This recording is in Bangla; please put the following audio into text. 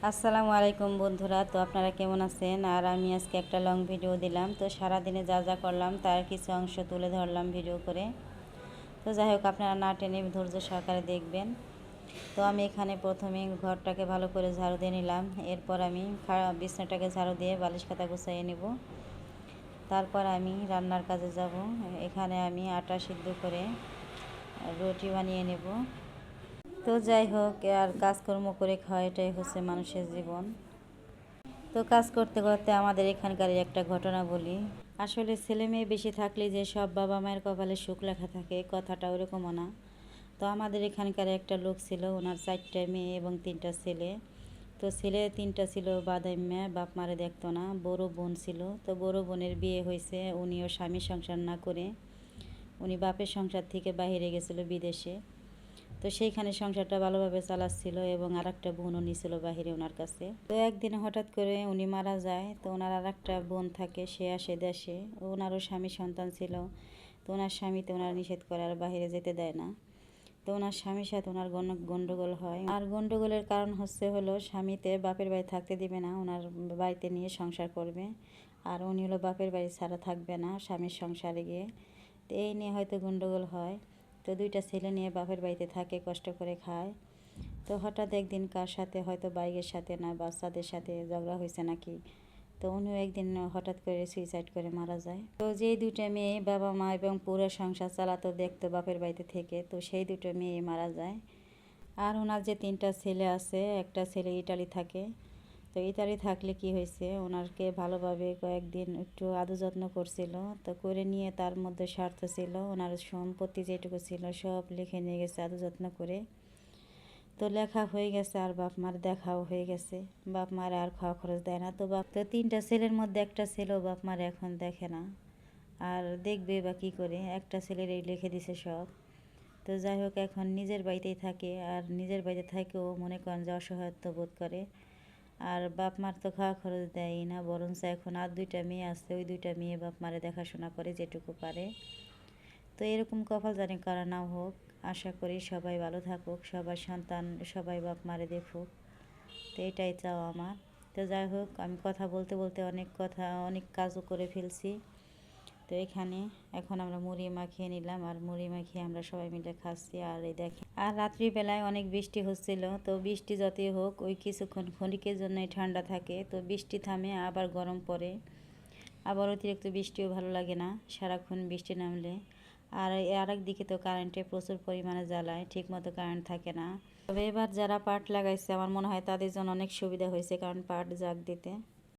আসসালামু আলাইকুম বন্ধুরা। তো আপনারা কেমন আছেন? আর আমি আজকে একটা লং ভিডিও দিলাম। তো সারাদিনে যা যা করলাম তার কিছু অংশ তুলে ধরলাম ভিডিও করে। তো যাই হোক, আপনারা না টেনে ধৈর্য সহকারে দেখবেন। তো আমি এখানে প্রথমে ঘরটাকে ভালো করে ঝাড়ু দিয়ে নিলাম। এরপর আমি বিছানাটাকে ঝাড়ু দিয়ে বালিশ খাতা গুছিয়ে নেব। তারপর আমি রান্নার কাজে যাব। এখানে আমি আটা সিদ্ধ করে রুটি বানিয়ে নেব। তো যাই হোক, আর কাজকর্ম করে খাওয়া এটাই হচ্ছে মানুষের জীবন। তো কাজ করতে করতে আমাদের এখানকার একটা ঘটনা বলি। আসলে ছেলে মেয়ে বেশি থাকলে যে সব বাবা মায়ের কপালে সুখ লেখা থাকে, কথাটা ওরকমও না। তো আমাদের এখানকার একটা লোক ছিল, ওনার 4টা মেয়ে এবং 3টা ছেলে। তো ছেলে 3টা ছিল বাদাইম্যা, বাপ মারে দেখতো না। বড় বোন ছিল, তো বড় বোনের বিয়ে হয়েছে। উনিও স্বামীর সংসার না করে উনি বাপের সংসার থেকে বাইরে গেছিল বিদেশে। তো সেইখানে সংসারটা ভালোভাবে চালাচ্ছিল এবং আর একটা বোনও নিয়েছিল বাহিরে ওনার কাছে। তো একদিন হঠাৎ করে উনি মারা যায়। তো ওনার আর একটা বোন থাকে, সে আসে দেশে। ওনারও স্বামী সন্তান ছিল। তো ওনার স্বামীতে ওনার নিষেধ করে আর বাহিরে যেতে দেয় না। তো ওনার স্বামীর সাথে ওনার গণ্ডগোল হয়। আর গণ্ডগোলের কারণ হলো স্বামীতে বাপের বাড়ি থাকতে দিবে না, ওনার বাড়িতে নিয়ে সংসার করবে। আর উনি হলো বাপের বাড়ি ছাড়া থাকবে না স্বামীর সংসারে গিয়ে। তো এই নিয়ে হয়তো গণ্ডগোল হয়। তো 2টা ছেলে নিয়ে বাপের বাড়িতে থাকে, কষ্ট করে খায়। তো হঠাৎ একদিন কার সাথে, হয়তো বাইকের সাথে না বাচ্চাদের সাথে ঝগড়া হয়েছে নাকি, তো উনিও একদিন হঠাৎ করে সুইসাইড করে মারা যায়। তো যেই 2টা মেয়ে বাবা মা এবং পুরো সংসার চালাতো দেখতো বাপের বাড়িতে থেকে, তো সেই 2টো মেয়ে মারা যায়। আর ওনার যে 3টা ছেলে আছে, একটা ছেলে ইটালি থাকে। তো ইতালি থাকলে কি হয়েছে, ওনারকে ভালোভাবে কয়েকদিন একটু আদর যত্ন করছিল। তো করে নিয়ে তার মধ্যে স্বার্থ ছিল, ওনার সম্পত্তি যেটুকু ছিল সব লিখে নিয়ে গেছে আদর যত্ন করে। তো লেখা হয়ে গেছে আর বাপ মার দেখাও হয়ে গেছে। বাপ মার আর খাওয়া খরচ দেয় না। তো 3টা ছেলের মধ্যে একটা ছেলেও বাপ মার এখন দেখে না, আর দেখবে বা কী করে, একটা ছেলের এই লিখে দিছে সব। তো যাই হোক, এখন নিজের বাড়িতেই থাকে। আর নিজের বাড়িতে থাকেও মনে করেন যে অসহায়ত্ব বোধ করে। আর বাপ মার তো খাওয়া খরচ দেয়ই না, বরঞ্চ এখন আর 2টা মেয়ে আছে, ওই 2টা মেয়ে বাপ মারে দেখাশোনা করে যেটুকু পারে। তো এরকম কপাল জানি কারা নাও হোক, আশা করি সবাই ভালো থাকুক, সবার সন্তান সবাই বাপ মারে দেখুক। তো এটাই চাও আমার। তো যাই হোক, আমি কথা বলতে বলতে অনেক কাজও করে ফেলছি। তো এখানে এখন আমরা মুড়ি মাখিয়ে নিলাম, আর মুড়ি মাখিয়ে আমরা সবাই মিলে খাচ্ছি। আর এই দেখেন, আর রাত্রিবেলায় অনেক বৃষ্টি হচ্ছিল। তো বৃষ্টি যতই হোক, ওই কিছুক্ষণ ক্ষণিকের জন্যই ঠান্ডা থাকে। তো বৃষ্টি থামে আবার গরম পড়ে। আবার অতিরিক্ত বৃষ্টিও ভালো লাগে না, সারাক্ষণ বৃষ্টি নামলে। আর আরেক দিকে তো কারেন্টে প্রচুর পরিমাণে জ্বালায়, ঠিক মতো কারেন্ট থাকে না। তবে এবার যারা পাট লাগাইছে আমার মনে হয় তাদের জন্য অনেক সুবিধা হয়েছে, কারণ পাট জাগ দিতে